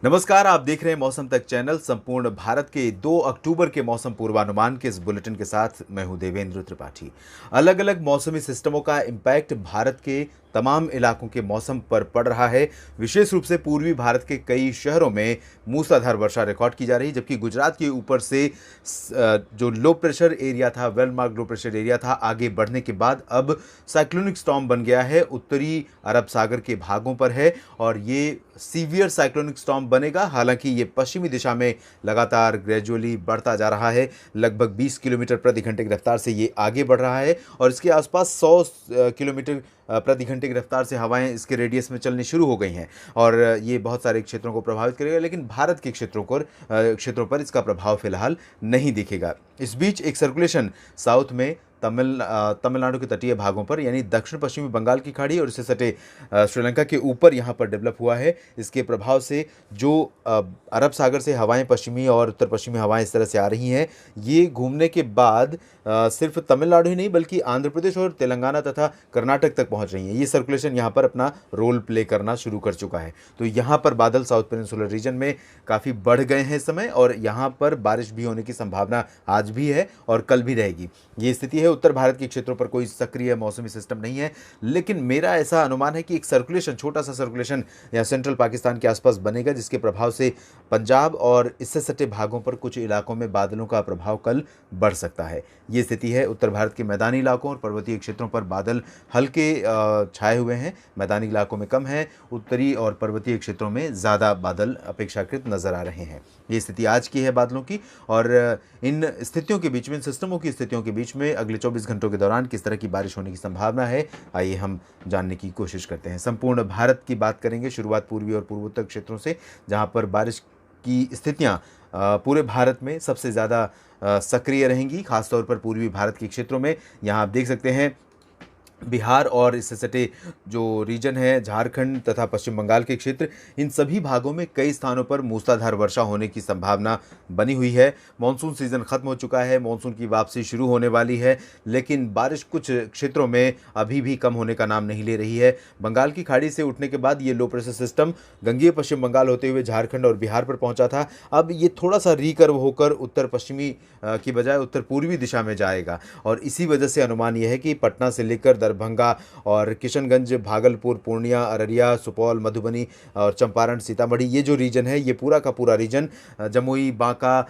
नमस्कार, आप देख रहे हैं मौसम तक चैनल। संपूर्ण भारत के 2 अक्टूबर के मौसम पूर्वानुमान के इस बुलेटिन के साथ मैं हूं देवेंद्र त्रिपाठी। अलग अलग मौसमी सिस्टमों का इम्पैक्ट भारत के तमाम इलाकों के मौसम पर पड़ रहा है। विशेष रूप से पूर्वी भारत के कई शहरों में मूसलाधार वर्षा रिकॉर्ड की जा रही है, जबकि गुजरात के ऊपर से जो लो प्रेशर एरिया था, well mark low pressure area था, आगे बढ़ने के बाद अब साइक्लोनिक स्टॉर्म बन गया है, उत्तरी अरब सागर के भागों पर है और ये सीवियर साइक्लोनिक स्टॉर्म बनेगा। हालांकि ये पश्चिमी दिशा में लगातार ग्रेजुअली बढ़ता जा रहा है। लगभग 20 किलोमीटर प्रति घंटे की रफ्तार से ये आगे बढ़ रहा है और इसके आसपास 100 किलोमीटर प्रति घंटे की रफ्तार से हवाएं इसके रेडियस में चलनी शुरू हो गई हैं और ये बहुत सारे क्षेत्रों को प्रभावित करेगा, लेकिन भारत के क्षेत्रों पर इसका प्रभाव फिलहाल नहीं दिखेगा। इस बीच एक सर्कुलेशन साउथ में तमिलनाडु के तटीय भागों पर यानी दक्षिण पश्चिमी बंगाल की खाड़ी और इससे सटे श्रीलंका के ऊपर यहाँ पर डेवलप हुआ है। इसके प्रभाव से जो अरब सागर से हवाएं पश्चिमी और उत्तर पश्चिमी हवाएं इस तरह से आ रही हैं, ये घूमने के बाद सिर्फ तमिलनाडु ही नहीं बल्कि आंध्र प्रदेश और तेलंगाना तथा कर्नाटक तक पहुंच रही हैं। ये सर्कुलेशन यहाँ पर अपना रोल प्ले करना शुरू कर चुका है। तो यहाँ पर बादल साउथ पेनिनसुलर रीजन में काफ़ी बढ़ गए हैं इस समय और यहाँ पर बारिश भी होने की संभावना आज भी है और कल भी रहेगी। ये स्थिति है। उत्तर भारत के क्षेत्रों पर कोई सक्रिय मौसमी सिस्टम नहीं है, लेकिन मेरा ऐसा अनुमान है कि एक सर्कुलेशन, छोटा सा सर्कुलेशन या सेंट्रल पाकिस्तान के आसपास बनेगा, जिसके प्रभाव से पंजाब और इससे सटे भागों पर कुछ इलाकों में बादलों का प्रभाव कल बढ़ सकता है। ये स्थिति है। उत्तर भारत के मैदानी इलाकों और पर्वतीय क्षेत्रों पर बादल हल्के छाए हुए हैं, मैदानी इलाकों में कम है, उत्तरी और पर्वतीय क्षेत्रों में ज़्यादा बादल अपेक्षाकृत नजर आ रहे हैं। ये स्थिति आज की है बादलों की और इन स्थितियों के बीच में, इन सिस्टमों की स्थितियों के बीच में अगले 24 घंटों के दौरान किस तरह की बारिश होने की संभावना है, आइए हम जानने की कोशिश करते हैं। संपूर्ण भारत की बात करेंगे, शुरुआत पूर्वी और पूर्वोत्तर क्षेत्रों से, जहां पर बारिश की स्थितियां पूरे भारत में सबसे ज़्यादा सक्रिय रहेंगी, खासतौर पर पूर्वी भारत के क्षेत्रों में। यहाँ आप देख सकते हैं बिहार और इससे सटे जो रीजन है, झारखंड तथा पश्चिम बंगाल के क्षेत्र, इन सभी भागों में कई स्थानों पर मूसलाधार वर्षा होने की संभावना बनी हुई है। मानसून सीजन खत्म हो चुका है, मानसून की वापसी शुरू होने वाली है, लेकिन बारिश कुछ क्षेत्रों में अभी भी कम होने का नाम नहीं ले रही है। बंगाल की खाड़ी से उठने के बाद ये लो प्रेशर सिस्टम गंगीय पश्चिम बंगाल होते हुए झारखंड और बिहार पर पहुंचा था। अब ये थोड़ा सा रिकर्व होकर उत्तर पश्चिमी की बजाय उत्तर पूर्वी दिशा में जाएगा और इसी वजह से अनुमान यह है कि पटना से लेकर दरभंगा और किशनगंज, भागलपुर, पूर्णिया, अररिया, सुपौल, मधुबनी और चंपारण, सीतामढ़ी, ये जो रीजन है, ये पूरा का पूरा रीजन, जमुई, बांका,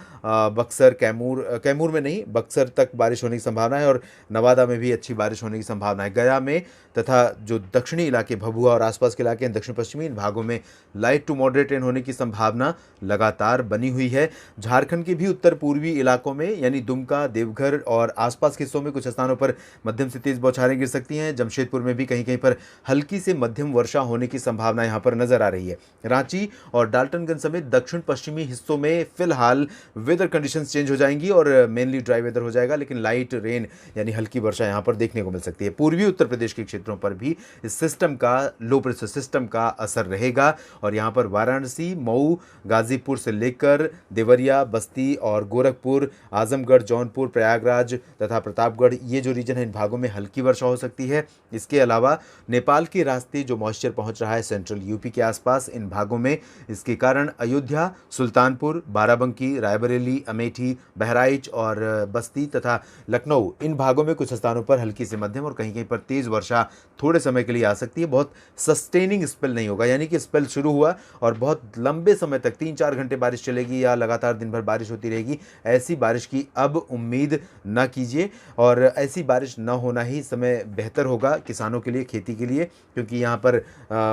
बक्सर, कैमूर में नहीं, बक्सर तक बारिश होने की संभावना है और नवादा में भी अच्छी बारिश होने की संभावना है। गया में तथा जो दक्षिणी इलाके, भभुआ और आसपास के इलाके हैं, दक्षिण पश्चिमी, इन भागों में लाइट टू मॉडरेट रेन होने की संभावना लगातार बनी हुई है। झारखंड के भी उत्तर पूर्वी इलाकों में यानी दुमका, देवघर और आसपास के हिस्सों में कुछ स्थानों पर मध्यम से तेज बौछारें गिर सकती हैं। जमशेदपुर में भी कहीं कहीं पर हल्की से मध्यम वर्षा होने की संभावना यहां पर नजर आ रही है। रांची और डाल्टनगंज समेत दक्षिण पश्चिमी हिस्सों में फिलहाल वेदर कंडीशंस चेंज हो जाएंगी और मेनली ड्राई वेदर हो जाएगा, लेकिन लाइट रेन यानी हल्की वर्षा यहां पर देखने को मिल सकती है। पूर्वी उत्तर प्रदेश के क्षेत्रों पर भी इस सिस्टम का, लो प्रेशर सिस्टम का असर रहेगा और यहां पर वाराणसी, मऊ, गाजीपुर से लेकर देवरिया, बस्ती और गोरखपुर, आजमगढ़, जौनपुर, प्रयागराज तथा प्रतापगढ़, ये जो रीजन है, इन भागों में हल्की वर्षा हो सकती है। इसके अलावा नेपाल के रास्ते जो मॉइस्चर पहुंच रहा है सेंट्रल यूपी के आसपास, इन भागों में इसके कारण अयोध्या, सुल्तानपुर, बाराबंकी, रायबरेली, अमेठी, बहराइच और बस्ती तथा लखनऊ, इन भागों में कुछ स्थानों पर हल्की से मध्यम और कहीं कहीं पर तेज वर्षा थोड़े समय के लिए आ सकती है। बहुत सस्टेनिंग स्पेल नहीं होगा, यानी कि स्पेल शुरू हुआ और बहुत लंबे समय तक 3-4 घंटे बारिश चलेगी या लगातार दिन भर बारिश होती रहेगी, ऐसी बारिश की अब उम्मीद न कीजिए। और ऐसी बारिश न होना ही समय बेहतर होगा किसानों के लिए, खेती के लिए, क्योंकि यहाँ पर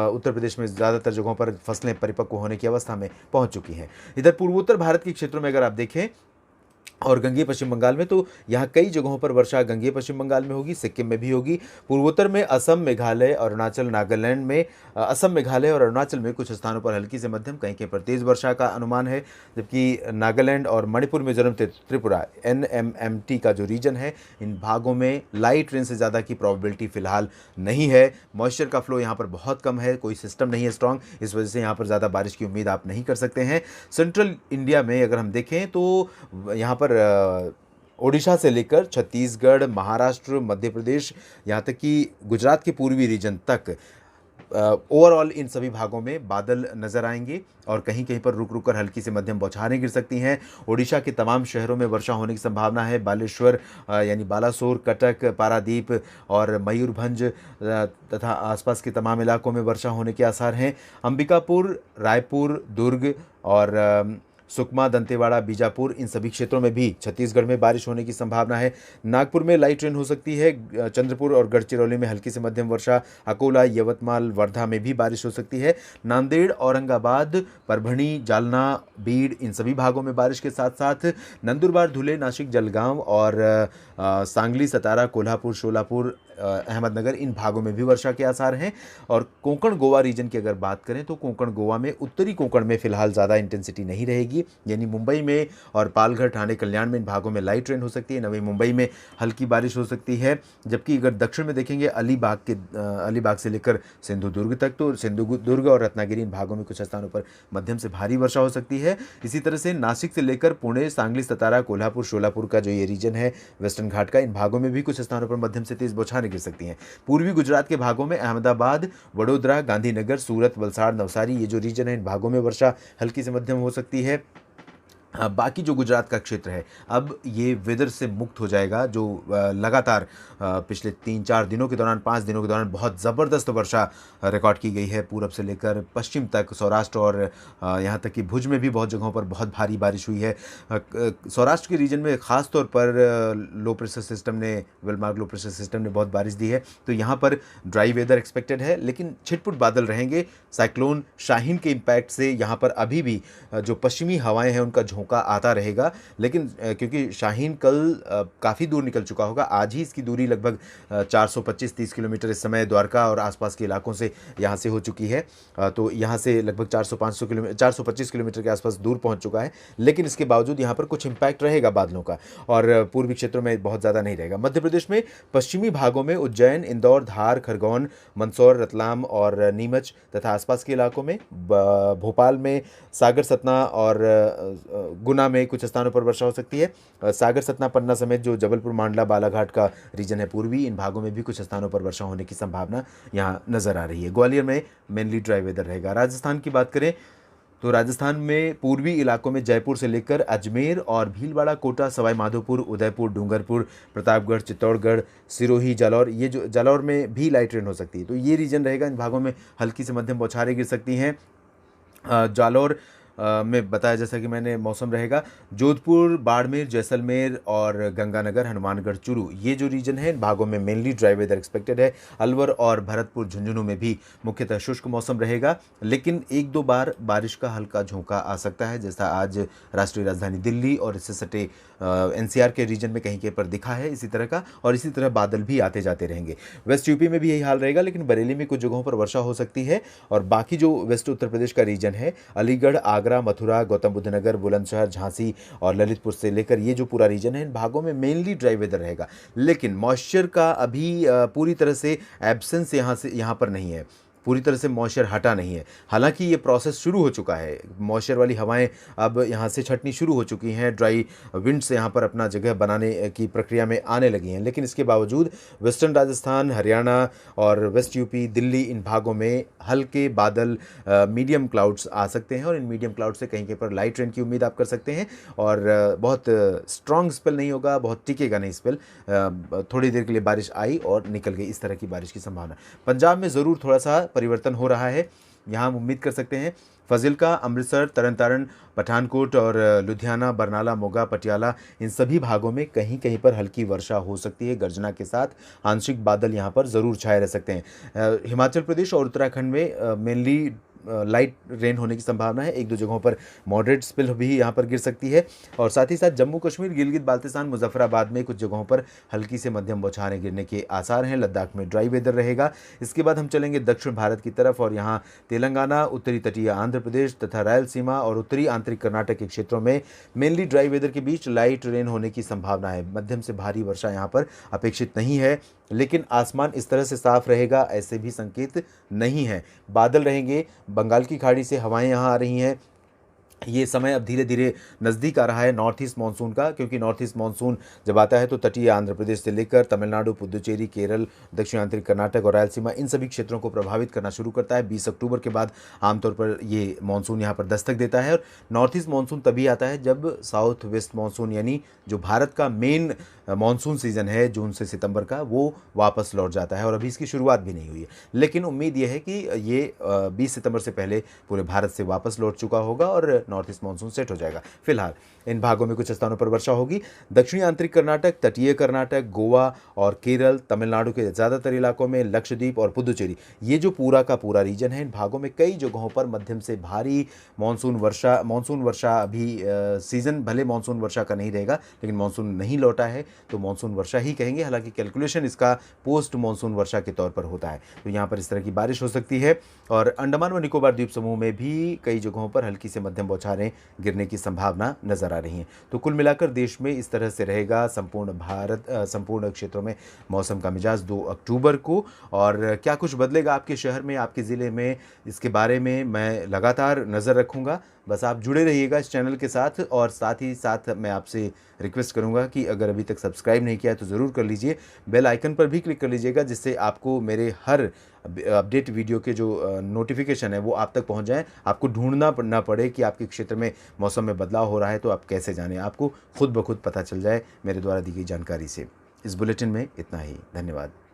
उत्तर प्रदेश में ज़्यादातर जगहों पर फसलें परिपक्व होने की अवस्था में पहुँच चुकी हैं। इधर पूर्वोत्तर भारत के क्षेत्रों में अगर आप देखें और गंगीय पश्चिम बंगाल में, तो यहाँ कई जगहों पर वर्षा गंगीय पश्चिम बंगाल में होगी, सिक्किम में भी होगी। पूर्वोत्तर में असम, मेघालय, अरुणाचल, नागालैंड में, असम, मेघालय और अरुणाचल में कुछ स्थानों पर हल्की से मध्यम, कहीं कहीं पर तेज वर्षा का अनुमान है, जबकि नागालैंड और मणिपुर, मिजोरम, त्रिपुरा, NMMT का जो रीजन है, इन भागों में लाइट रेन से ज़्यादा की प्रोबेबिलिटी फिलहाल नहीं है। मॉइस्चर का फ्लो यहाँ पर बहुत कम है, कोई सिस्टम नहीं है स्ट्रॉन्ग, इस वजह से यहाँ पर ज़्यादा बारिश की उम्मीद आप नहीं कर सकते हैं। सेंट्रल इंडिया में अगर हम देखें तो यहाँ पर ओडिशा से लेकर छत्तीसगढ़, महाराष्ट्र, मध्य प्रदेश, यहाँ तक कि गुजरात के पूर्वी रीजन तक ओवरऑल इन सभी भागों में बादल नजर आएंगे और कहीं कहीं पर रुक रुक कर हल्की से मध्यम बौछारें गिर सकती हैं। ओडिशा के तमाम शहरों में वर्षा होने की संभावना है। बालेश्वर यानी बालासोर, कटक, पारादीप और मयूरभंज तथा आसपास के तमाम इलाकों में वर्षा होने के आसार हैं। अंबिकापुर, रायपुर, दुर्ग और सुकमा, दंतेवाड़ा, बीजापुर, इन सभी क्षेत्रों में भी छत्तीसगढ़ में बारिश होने की संभावना है। नागपुर में लाइट रेन हो सकती है। चंद्रपुर और गढ़चिरौली में हल्की से मध्यम वर्षा। अकोला, यवतमाल, वर्धा में भी बारिश हो सकती है। नांदेड़, औरंगाबाद, परभणी, जालना, बीड़, इन सभी भागों में बारिश के साथ साथ नंदुरबार, धुले, नासिक, जलगांव और सांगली, सतारा, कोल्हापुर, शोलापुर, अहमदनगर, इन भागों में भी वर्षा के आसार हैं। और कोंकण गोवा रीजन की अगर बात करें तो कोंकण गोवा में, उत्तरी कोंकण में फिलहाल ज़्यादा इंटेंसिटी नहीं रहेगी, यानी मुंबई में और पालघर, ठाणे, कल्याण में इन भागों में लाइट रेन हो सकती है। नवी मुंबई में हल्की बारिश हो सकती है। जबकि अगर दक्षिण में देखेंगे अलीबाग से लेकर सिंधुदुर्ग तक, तो सिंधुदुर्ग और रत्नागिरी, इन भागों में कुछ स्थानों पर मध्यम से भारी वर्षा हो सकती है। इसी तरह से नासिक से लेकर पुणे, सांगली, सतारा, कोल्हापुर, शोलापुर का जो ये रीजन है वेस्टर्न घाट का, इन भागों में भी कुछ स्थानों पर मध्यम से तेज बौछारें गिर सकती हैं। पूर्वी गुजरात के भागों में अहमदाबाद, वडोदरा, गांधीनगर, सूरत, वलसाड़, नवसारी, ये जो रीजन है इन भागों में वर्षा हल्की से मध्यम हो सकती है। बाकी जो गुजरात का क्षेत्र है अब ये वेदर से मुक्त हो जाएगा, जो लगातार पिछले 3-4 दिनों के दौरान, 5 दिनों के दौरान बहुत ज़बरदस्त वर्षा रिकॉर्ड की गई है। पूरब से लेकर पश्चिम तक, सौराष्ट्र और यहाँ तक कि भुज में भी बहुत जगहों पर बहुत भारी बारिश हुई है। सौराष्ट्र के रीजन में ख़ास तौर पर लो प्रेशर सिस्टम ने, वेलमार्क लो प्रेशर सिस्टम ने बहुत बारिश दी है, तो यहाँ पर ड्राई वेदर एक्सपेक्टेड है, लेकिन छिटपुट बादल रहेंगे। साइक्लोन शाहीन के इम्पैक्ट से यहाँ पर अभी भी जो पश्चिमी हवाएं हैं उनका झोंका आता रहेगा, लेकिन क्योंकि शाहीन कल काफ़ी दूर निकल चुका होगा, आज ही इसकी दूरी लगभग 425-30 किलोमीटर इस समय द्वारका और आसपास के इलाकों से यहाँ से हो चुकी है। तो यहाँ से लगभग 400-500 किलोमीटर, 425 किलोमीटर के आसपास दूर पहुँच चुका है, लेकिन इसके बावजूद यहाँ पर कुछ इम्पैक्ट रहेगा बादलों का, और पूर्वी क्षेत्रों में बहुत ज़्यादा नहीं रहेगा। मध्य प्रदेश में पश्चिमी भागों में उज्जैन, इंदौर, धार, खरगोन, मंदसौर, रतलाम और नीमच तथा आसपास के इलाकों में, भोपाल में, सागर, सतना और गुना में कुछ स्थानों पर वर्षा हो सकती है। सागर, सतना, पन्ना समेत जो जबलपुर, मांडला, बालाघाट का रीजन है पूर्वी, इन भागों में भी कुछ स्थानों पर वर्षा होने की संभावना यहाँ नजर आ रही है। ग्वालियर में मेनली ड्राई वेदर रहेगा। राजस्थान की बात करें तो राजस्थान में पूर्वी इलाकों में जयपुर से लेकर अजमेर और भीलवाड़ा, कोटा, सवाई माधोपुर, उदयपुर, डूंगरपुर, प्रतापगढ़, चित्तौड़गढ़, सिरोही, जालौर, ये जो जालौर में भी लाइट रेन हो सकती है, तो ये रीजन रहेगा। इन भागों में हल्की से मध्यम बौछारें गिर सकती हैं। जालौर में बताया जैसा कि मैंने मौसम रहेगा। जोधपुर, बाड़मेर, जैसलमेर और गंगानगर, हनुमानगढ़, चूरू, ये जो रीजन है इन भागों में मेनली ड्राई वेदर एक्सपेक्टेड है। अलवर और भरतपुर, झुंझुनू में भी मुख्यतः शुष्क मौसम रहेगा, लेकिन 1-2 बार बारिश का हल्का झोंका आ सकता है, जैसा आज राष्ट्रीय राजधानी दिल्ली और इससे सटे एनसीआर के रीजन में कहीं के पर दिखा है इसी तरह का, और इसी तरह बादल भी आते जाते रहेंगे। वेस्ट यूपी में भी यही हाल रहेगा, लेकिन बरेली में कुछ जगहों पर वर्षा हो सकती है। और बाकी जो वेस्ट उत्तर प्रदेश का रीजन है, अलीगढ़, आगरा, मथुरा, गौतम बुद्ध नगर, बुलंदशहर, झांसी और ललितपुर से लेकर ये जो पूरा रीजन है, इन भागों में मेनली ड्राई वेदर रहेगा, लेकिन मॉइस्चर का अभी पूरी तरह से एब्सेंस यहाँ पर नहीं है, पूरी तरह से मॉइस्चर हटा नहीं है। हालांकि ये प्रोसेस शुरू हो चुका है, मॉइस्चर वाली हवाएं अब यहाँ से छटनी शुरू हो चुकी हैं, ड्राई विंड्स यहाँ पर अपना जगह बनाने की प्रक्रिया में आने लगी हैं, लेकिन इसके बावजूद वेस्टर्न राजस्थान, हरियाणा और वेस्ट यूपी, दिल्ली, इन भागों में हल्के बादल, मीडियम क्लाउड्स आ सकते हैं, और इन मीडियम क्लाउड से कहीं पर लाइट रेन की उम्मीद आप कर सकते हैं। और बहुत स्ट्रॉन्ग स्पेल नहीं होगा, बहुत टिकेगा नहीं स्पेल, थोड़ी देर के लिए बारिश आई और निकल गई, इस तरह की बारिश की संभावना। पंजाब में ज़रूर थोड़ा सा परिवर्तन हो रहा है, यहाँ हम उम्मीद कर सकते हैं फजिल्का, अमृतसर, तरन तारण, पठानकोट और लुधियाना, बरनाला, मोगा, पटियाला, इन सभी भागों में कहीं कहीं पर हल्की वर्षा हो सकती है गर्जना के साथ। आंशिक बादल यहाँ पर ज़रूर छाए रह सकते हैं। हिमाचल प्रदेश और उत्तराखंड में मेनली लाइट रेन होने की संभावना है, 1-2 जगहों पर मॉडरेट स्पिल भी यहाँ पर गिर सकती है, और साथ ही साथ जम्मू कश्मीर, गिलगित बाल्तिस्तान, मुजफ्फराबाद में कुछ जगहों पर हल्की से मध्यम बौछारें गिरने के आसार हैं। लद्दाख में ड्राई वेदर रहेगा। इसके बाद हम चलेंगे दक्षिण भारत की तरफ, और यहाँ तेलंगाना, उत्तरी तटीय आंध्र प्रदेश तथा रायलसीमा और उत्तरी आंतरिक कर्नाटक के क्षेत्रों में मेनली ड्राई वेदर के बीच लाइट रेन होने की संभावना है। मध्यम से भारी वर्षा यहाँ पर अपेक्षित नहीं है, लेकिन आसमान इस तरह से साफ रहेगा ऐसे भी संकेत नहीं है। बादल रहेंगे, बंगाल की खाड़ी से हवाएं यहाँ आ रही हैं, ये समय अब धीरे धीरे नज़दीक आ रहा है नॉर्थ ईस्ट मानसून का, क्योंकि नॉर्थ ईस्ट मानसून जब आता है तो तटीय आंध्र प्रदेश से लेकर तमिलनाडु, पुदुचेरी, केरल, दक्षिणांतरी कर्नाटक और रायलसीमा, इन सभी क्षेत्रों को प्रभावित करना शुरू करता है। 20 अक्टूबर के बाद आमतौर पर ये मानसून यहाँ पर दस्तक देता है। और नॉर्थ ईस्ट मानसून तभी आता है जब साउथ वेस्ट मानसून, यानी जो भारत का मेन मानसून सीज़न है जून से सितंबर का, वो वापस लौट जाता है। और अभी इसकी शुरुआत भी नहीं हुई है, लेकिन उम्मीद ये है कि ये 20 सितंबर से पहले पूरे भारत से वापस लौट चुका होगा और नॉर्थ ईस्ट मानसून सेट हो जाएगा। फिलहाल इन भागों में कुछ स्थानों पर वर्षा होगी। दक्षिणी आंतरिक कर्नाटक, तटीय कर्नाटक, गोवा और केरल, तमिलनाडु के ज़्यादातर इलाकों में, लक्षद्वीप और पुदुचेरी, ये जो पूरा का पूरा रीजन है, इन भागों में कई जगहों पर मध्यम से भारी मानसून वर्षा अभी सीज़न भले मानसून वर्षा का नहीं रहेगा, लेकिन मानसून नहीं लौटा है तो मानसून वर्षा ही कहेंगे। हालांकि कैलकुलेशन इसका पोस्ट मानसून वर्षा के तौर पर होता है। तो यहाँ पर इस तरह की बारिश हो सकती है। और अंडमान व निकोबार द्वीप समूह में भी कई जगहों पर हल्की से मध्यम बौछारें गिरने की संभावना नजर आ रही है। तो कुल मिलाकर देश में इस तरह से रहेगा संपूर्ण क्षेत्रों में मौसम का मिजाज 2 अक्टूबर को। और क्या कुछ बदलेगा आपके शहर में, आपके ज़िले में, इसके बारे में मैं लगातार नज़र रखूँगा। बस आप जुड़े रहिएगा इस चैनल के साथ। और साथ ही साथ मैं आपसे रिक्वेस्ट करूंगा कि अगर अभी तक सब्सक्राइब नहीं किया है तो ज़रूर कर लीजिए। बेल आइकन पर भी क्लिक कर लीजिएगा, जिससे आपको मेरे हर अपडेट वीडियो के जो नोटिफिकेशन है वो आप तक पहुंच जाए। आपको ढूंढना ना पड़े कि आपके क्षेत्र में मौसम में बदलाव हो रहा है तो आप कैसे जानें, आपको खुद ब खुद पता चल जाए मेरे द्वारा दी गई जानकारी से। इस बुलेटिन में इतना ही। धन्यवाद।